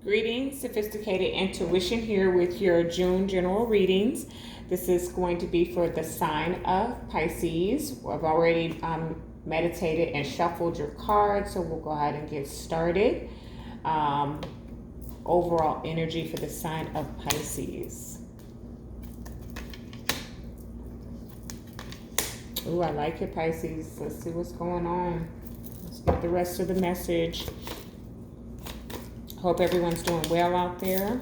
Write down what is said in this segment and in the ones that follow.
Greetings, Sophisticated Intuition here with your June general readings. This is going to be for the sign of Pisces. I've already meditated and shuffled your cards, so we'll go ahead and get started. Overall energy for the sign of Pisces. Ooh, I like it, Pisces. Let's see what's going on. Let's get the rest of the message. Hope everyone's doing well out there.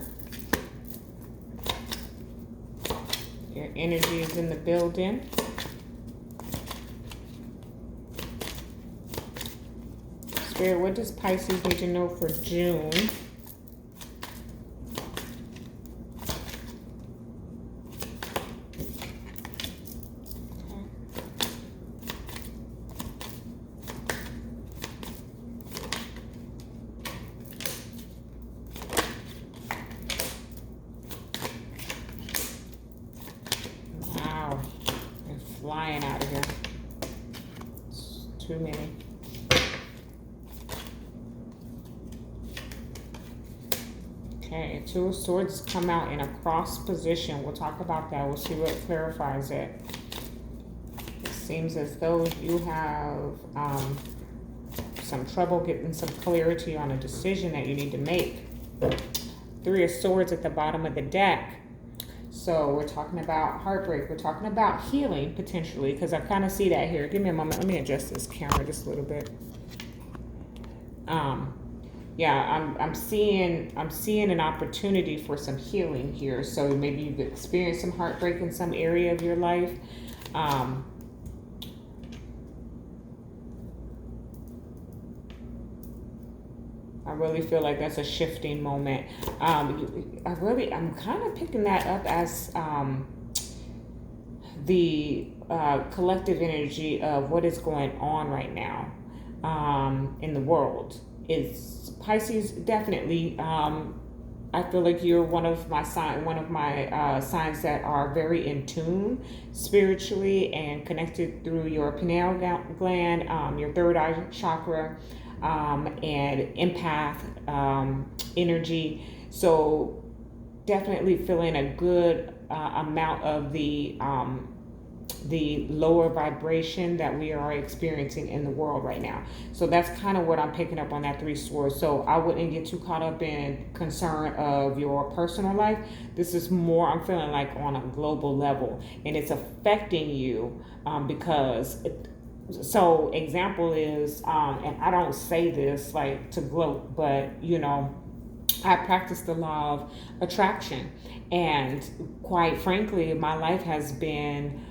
Your energy is in the building. Spirit, what does Pisces need to know for June? Flying out of here. It's too many. Okay, Two of Swords come out in a cross position. We'll talk about that. We'll see what clarifies it. It seems as though you have some trouble getting some clarity on a decision that you need to make. Three of Swords at the bottom of the deck. So we're talking about heartbreak. We're talking about healing potentially, because I kind of see that here. Give me a moment. Let me adjust this camera just a little bit. Yeah, I'm seeing an opportunity for some healing here. So maybe you've experienced some heartbreak in some area of your life. I really feel like that's a shifting moment. I'm kind of picking that up as the collective energy of what is going on right now in the world. Is Pisces definitely? I feel like you're one of my signs that are very in tune spiritually and connected through your pineal gland, your third eye chakra. And empath energy. So definitely feeling a good amount of the lower vibration that we are experiencing in the world right now. So that's kind of what I'm picking up on that Three Swords. So I wouldn't get too caught up in concern of your personal life. This is more, I'm feeling like on a global level, and it's affecting you because so example is, and I don't say this like to gloat, but you know, I practice the law of attraction, and quite frankly, my life has been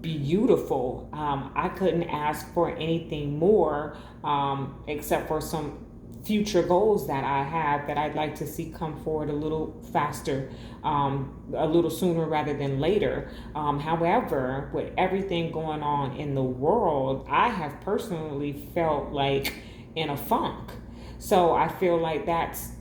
beautiful. I couldn't ask for anything more, except for some future goals that I have that I'd like to see come forward a little faster, a little sooner rather than later. However, with everything going on in the world, I have personally felt like in a funk. So I feel like that's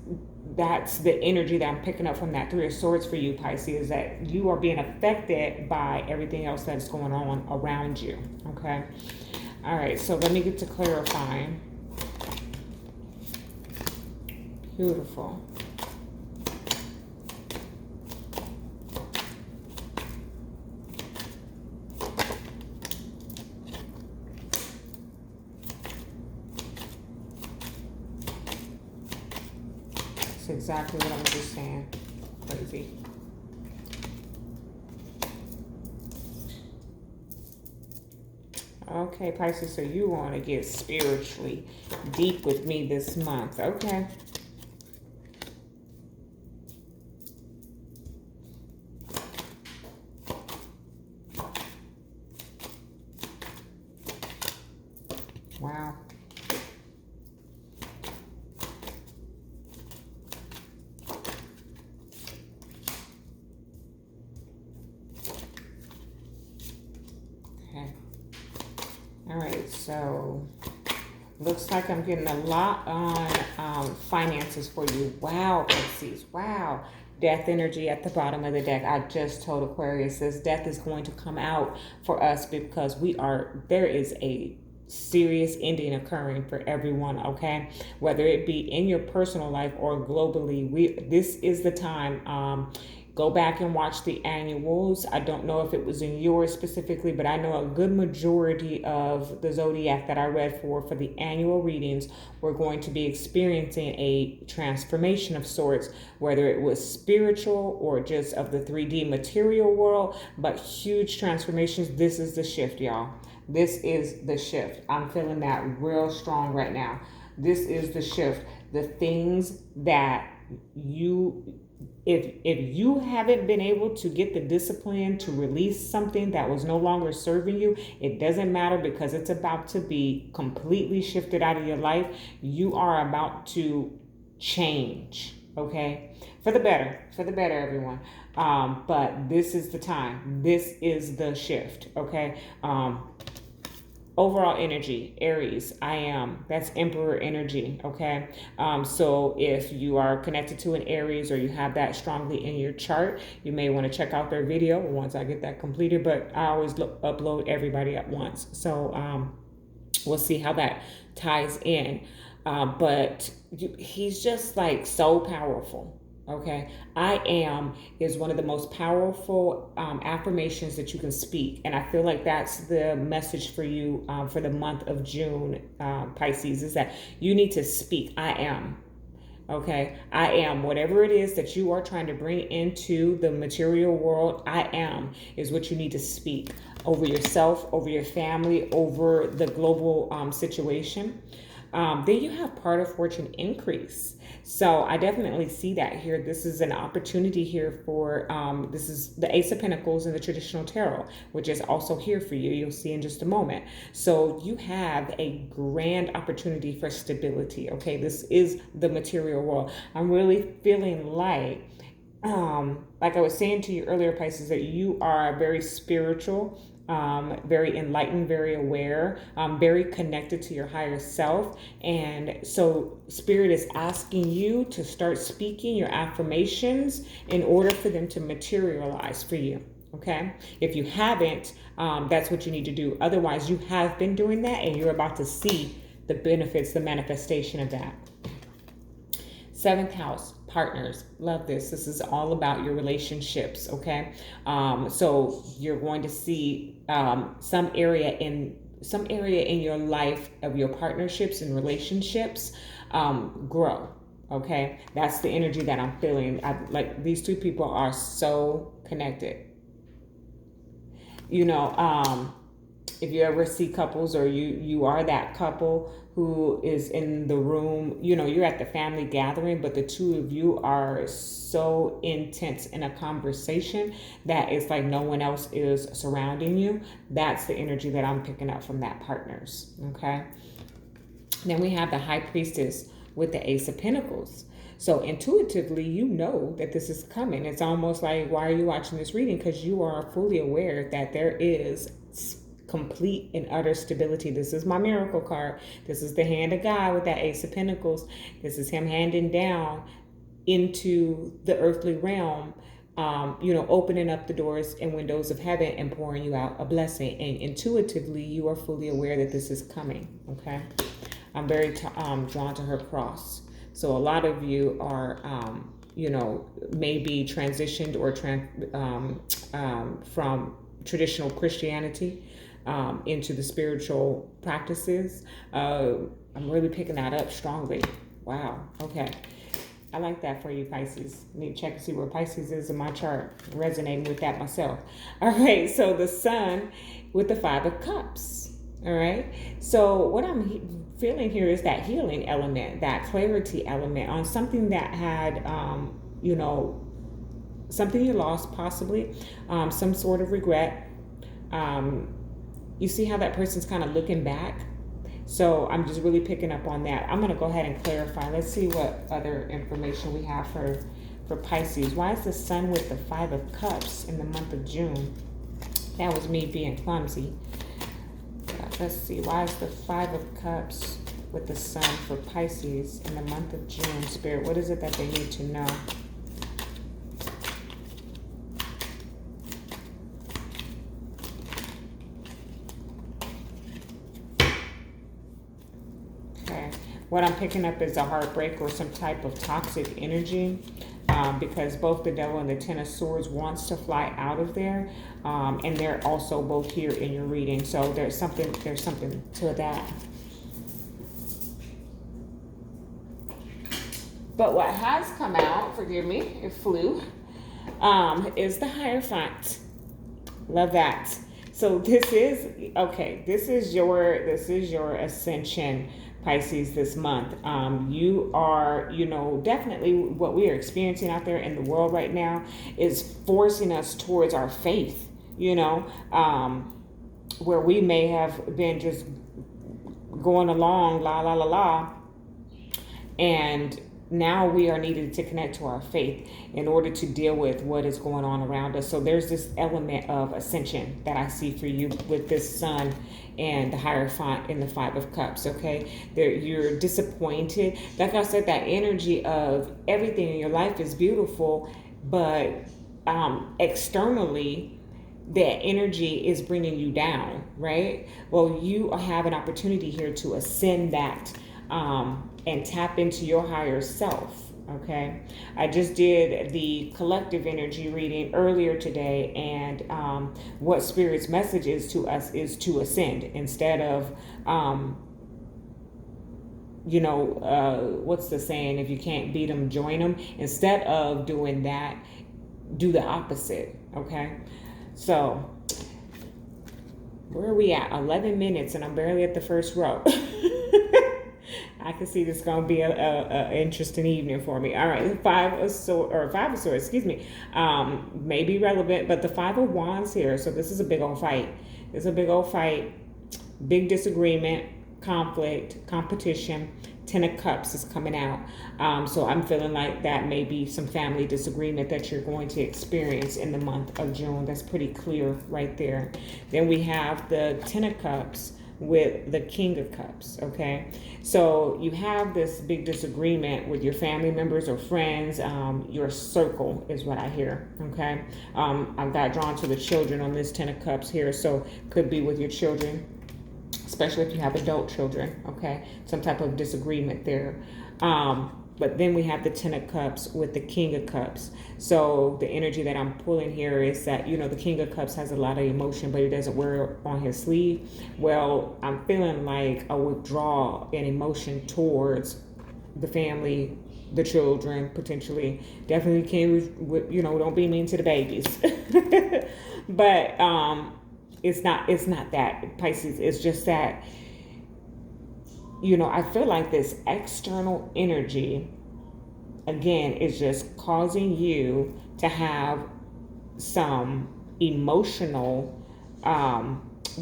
the energy that I'm picking up from that Three of Swords for you, Pisces, that you are being affected by everything else that's going on around you. Okay. All right. So let me get to clarifying. Beautiful. That's exactly what I'm just saying. Crazy. Okay, Pisces, so you want to get spiritually deep with me this month. Okay. Wow. Okay. All right, so looks like I'm getting a lot on finances for you. Wow, Pisces. Wow. Death energy at the bottom of the deck. I just told Aquarius this death is going to come out for us because there is a serious ending occurring for everyone, okay? Whether it be in your personal life or globally, this is the time. Go back and watch the annuals. I don't know if it was in yours specifically, but I know a good majority of the zodiac that I read for the annual readings were going to be experiencing a transformation of sorts, whether it was spiritual or just of the 3D material world, but huge transformations. This is the shift, y'all. This is the shift. I'm feeling that real strong right now. This is the shift. The things that if you haven't been able to get the discipline to release something that was no longer serving you, it doesn't matter, because it's about to be completely shifted out of your life. You are about to change, okay? For the better, everyone. But this is the time. This is the shift, okay? Overall energy, Aries, I am. That's Emperor energy, okay? So if you are connected to an Aries, or you have that strongly in your chart, you may want to check out their video once I get that completed, but I always upload everybody at once. So we'll see how that ties in. But he's just like so powerful. Okay, I am is one of the most powerful affirmations that you can speak. And I feel like that's the message for you for the month of June, Pisces, is that you need to speak. I am. Okay, I am. Whatever it is that you are trying to bring into the material world, I am is what you need to speak over yourself, over your family, over the global situation. Then you have part of fortune increase. So I definitely see that here. This is an opportunity here for, this is the Ace of Pentacles in the traditional tarot, which is also here for you. You'll see in just a moment. So you have a grand opportunity for stability. Okay, this is the material world. I'm really feeling like I was saying to you earlier, Pisces, that you are very spiritual, very enlightened, very aware, very connected to your higher self. And so Spirit is asking you to start speaking your affirmations in order for them to materialize for you. Okay. If you haven't, that's what you need to do. Otherwise, you have been doing that and you're about to see the benefits, the manifestation of that. 7th house, partners. Love this. This is all about your relationships, okay? So you're going to see some area in your life of your partnerships and relationships grow, okay? That's the energy that I'm feeling. Like these two people are so connected. You know, if you ever see couples, or you are that couple who is in the room, you know, you're at the family gathering, but the two of you are so intense in a conversation that it's like no one else is surrounding you. That's the energy that I'm picking up from that partners, okay? Then we have the High Priestess with the Ace of Pentacles. So intuitively, you know that this is coming. It's almost like, why are you watching this reading? Because you are fully aware that there is complete and utter stability. This is my miracle card. This is the hand of God with that Ace of Pentacles. This is him handing down into the earthly realm, you know, opening up the doors and windows of heaven and pouring you out a blessing. And intuitively, you are fully aware that this is coming, okay? I'm very drawn to her cross. So a lot of you are, you know, maybe transitioned or from traditional Christianity into the spiritual practices. I'm really picking that up strongly. Wow. Okay. I like that for you, Pisces. I need to check and see where Pisces is in my chart. I'm resonating with that myself. All right. So the Sun with the 5 of Cups. All right. So what I'm feeling here is that healing element, that clarity element on something that had, you know, something you lost possibly, some sort of regret. You see how that person's kind of looking back? So I'm just really picking up on that. I'm going to go ahead and clarify. Let's see what other information we have for Pisces. Why is the Sun with the 5 of Cups in the month of June? That was me being clumsy. Let's see. Why is the 5 of Cups with the Sun for Pisces in the month of June? Spirit, what is it that they need to know? What I'm picking up is a heartbreak or some type of toxic energy. Because both the Devil and the Ten of Swords wants to fly out of there, and they're also both here in your reading. So there's something to that. But what has come out, forgive me, it flew, is the Hierophant. Love that. So this is your ascension, Pisces, this month. You are, definitely what we are experiencing out there in the world right now is forcing us towards our faith, where we may have been just going along, la, la, la, la, and now we are needed to connect to our faith in order to deal with what is going on around us. So there's this element of ascension that I see for you with this Sun and the Hierophant in the Five of Cups, okay? You're disappointed. Like I said, that energy of everything in your life is beautiful, but externally, that energy is bringing you down, right? Well, you have an opportunity here to ascend that and tap into your higher self, okay? I just did the collective energy reading earlier today, and what Spirit's message is to us is to ascend instead of, what's the saying? If you can't beat them, join them. Instead of doing that, do the opposite, okay? So, where are we at? 11 minutes, and I'm barely at the first row. I can see this is going to be a interesting evening for me. All right, Five of Swords, excuse me, may be relevant, but the Five of Wands here. So this is a big old fight. It's a big old fight, big disagreement, conflict, competition. Ten of Cups is coming out. So I'm feeling like that may be some family disagreement that you're going to experience in the month of June. That's pretty clear right there. Then we have the Ten of Cups with the King of Cups, okay? So you have this big disagreement with your family members or friends. Your circle is what I hear, okay? I've got drawn to the children on this Ten of Cups here, so could be with your children, especially if you have adult children, okay? Some type of disagreement there. But then we have the Ten of Cups with the King of Cups. So the energy that I'm pulling here is that, the King of Cups has a lot of emotion, but he doesn't wear it on his sleeve. Well, I'm feeling like a withdrawal and emotion towards the family, the children, potentially. Definitely can't, don't be mean to the babies. But it's not that, Pisces. It's just that, I feel like this external energy, again, is just causing you to have some emotional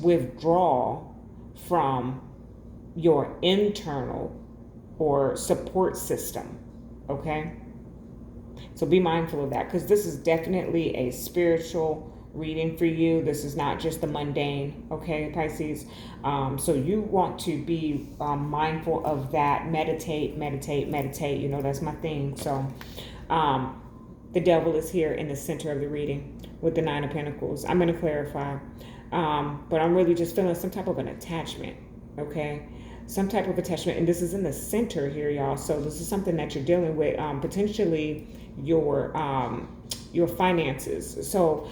withdrawal from your internal or support system, okay? So be mindful of that, because this is definitely a spiritual reading for you. This is not just the mundane, okay, Pisces? So you want to be mindful of that. Meditate. That's my thing. So the Devil is here in the center of the reading with the Nine of Pentacles. I'm going to clarify. But I'm really just feeling some type of an attachment, okay? Some type of attachment. And this is in the center here, y'all. So this is something that you're dealing with, potentially your finances. So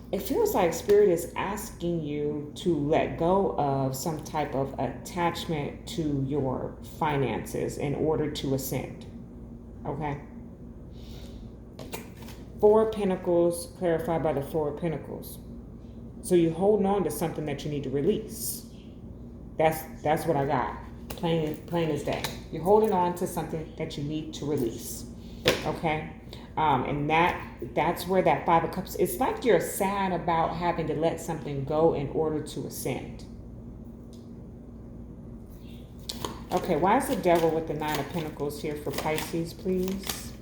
it feels like Spirit is asking you to let go of some type of attachment to your finances in order to ascend. Okay? Four of Pentacles, clarified by the Four of Pentacles. So you're holding on to something that you need to release. That's what I got. Plain as day. You're holding on to something that you need to release. Okay? And that's where that Five of Cups, it's like you're sad about having to let something go in order to ascend. Okay, why is the Devil with the Nine of Pentacles here for Pisces, please?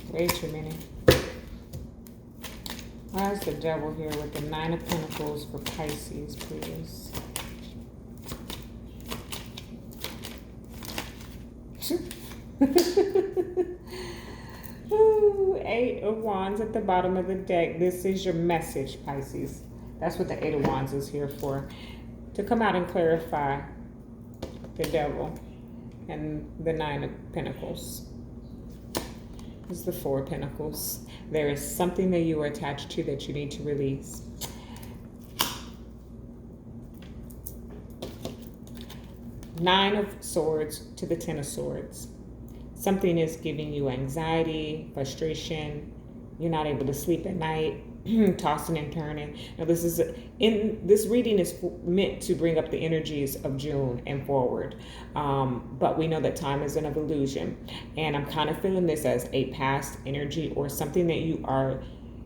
Wait a minute. Why is the Devil here with the Nine of Pentacles for Pisces, please? Ooh, Eight of Wands at the bottom of the deck. This is your message, Pisces. That's what the Eight of Wands is here for. To come out and clarify the Devil and the Nine of Pentacles. This is the Four of Pentacles. There is something that you are attached to that you need to release. Nine of Swords to the Ten of Swords. Something is giving you anxiety, frustration. You're not able to sleep at night, tossing and turning. Now, this reading is meant to bring up the energies of June and forward. But we know that time is an illusion. And I'm kind of feeling this as a past energy or something that you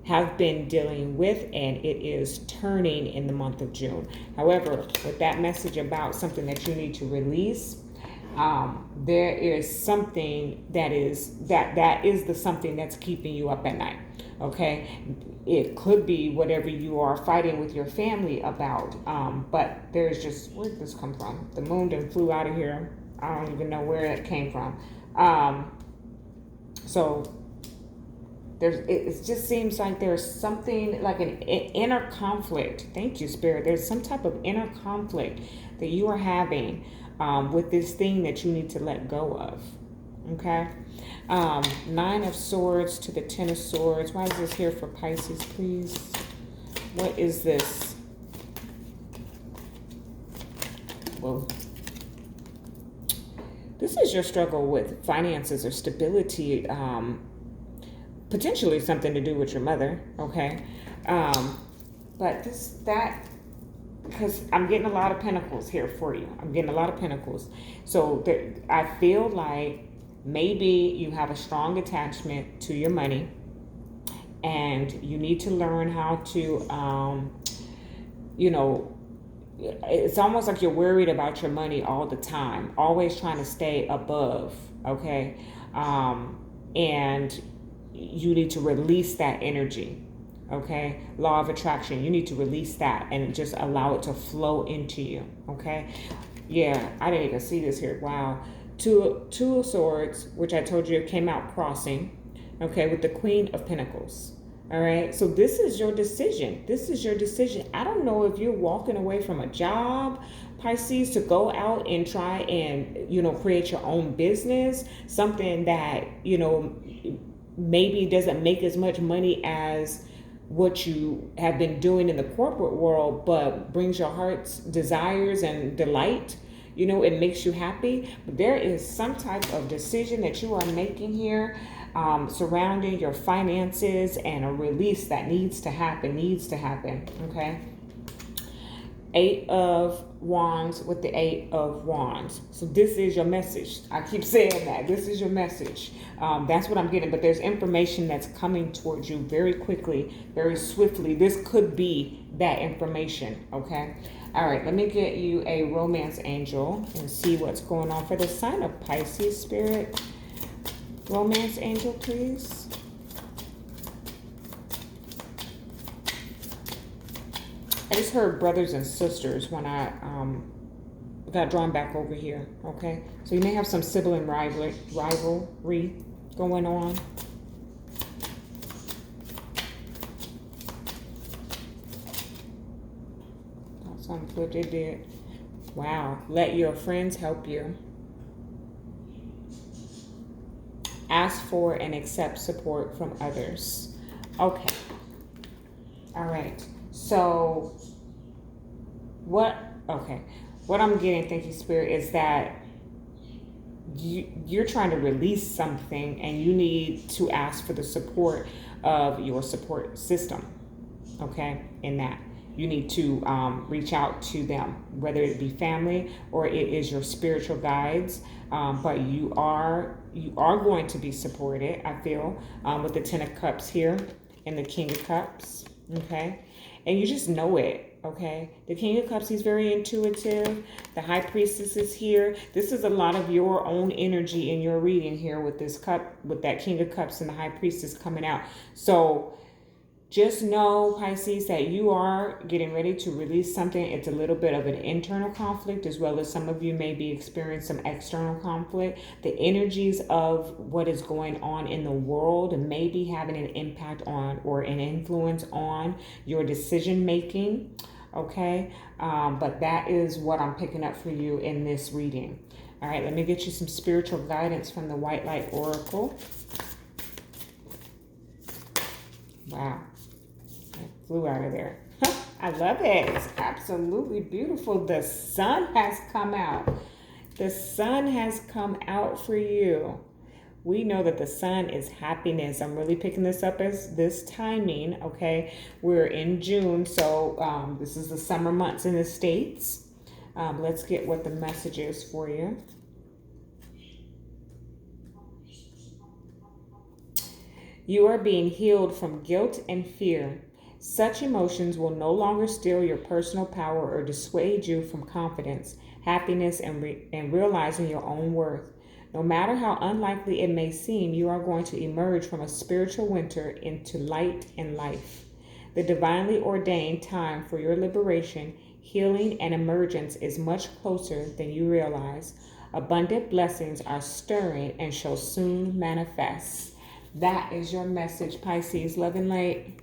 have been dealing with, and it is turning in the month of June. However, with that message about something that you need to release, there is something that is the something that's keeping you up at night. Okay, it could be whatever you are fighting with your family about, but there's just, where did this come from? The moon done flew out of here. I don't even know where it came from. So it just seems like there's something like an inner conflict. Thank you, Spirit. There's some type of inner conflict that you are having with this thing that you need to let go of. Okay. Nine of Swords to the Ten of Swords. Why is this here for Pisces, please? What is this? Well, this is your struggle with finances or stability. Potentially something to do with your mother, okay? But because I'm getting a lot of pentacles here for you. I'm getting a lot of pentacles. So I feel like maybe you have a strong attachment to your money, and you need to learn how to, it's almost like you're worried about your money all the time, always trying to stay above, okay? And you need to release that energy, okay? Law of attraction, you need to release that and just allow it to flow into you, okay? Yeah, I didn't even see this here. Wow. Two of Swords, which I told you came out crossing, okay, with the Queen of Pentacles. All right, so this is your decision. This is your decision. I don't know if you're walking away from a job, Pisces, to go out and try and, create your own business, something that, maybe doesn't make as much money as what you have been doing in the corporate world, but brings your heart's desires and delight. It makes you happy. But there is some type of decision that you are making here surrounding your finances, and a release that needs to happen, okay? Eight of Wands with the Eight of Wands. So this is your message. I keep saying that. This is your message. That's what I'm getting. But there's information that's coming towards you very quickly, very swiftly. This could be that information, okay? All right, let me get you a romance angel and see what's going on for the sign of Pisces, Spirit. Romance angel, please. I just heard brothers and sisters when I got drawn back over here, okay? So you may have some sibling rivalry going on. That's something what they did. Wow. Let your friends help you. Ask for and accept support from others. Okay. All right. So what I'm getting, thank you, Spirit, is that you're trying to release something, and you need to ask for the support of your support system, okay? In that, you need to reach out to them, whether it be family or it is your spiritual guides, but you are going to be supported, I feel, with the Ten of Cups here and the King of Cups, okay? And you just know it, okay? The King of Cups, he's very intuitive. The High Priestess is here. This is a lot of your own energy in your reading here with this cup, with that King of Cups and the High Priestess coming out. So Just know, Pisces, that you are getting ready to release something. It's a little bit of an internal conflict, as well as some of you may be experiencing some external conflict. The energies of what is going on in the world may be having an impact on or an influence on your decision making. Okay, but that is what I'm picking up for you in this reading. All right, let me get you some spiritual guidance from the White Light Oracle. Wow. Flew out of there. I love it. It's absolutely beautiful. The sun has come out. The sun has come out for you. We know that the sun is happiness. I'm really picking this up as this timing, okay? We're in June, so this is the summer months in the States. Let's get what the message is for you. You are being healed from guilt and fear. Such emotions will no longer steal your personal power or dissuade you from confidence, happiness, and realizing your own worth. No matter how unlikely it may seem, you are going to emerge from a spiritual winter into light and life. The divinely ordained time for your liberation, healing, and emergence is much closer than you realize. Abundant blessings are stirring and shall soon manifest. That is your message, Pisces. Love and light.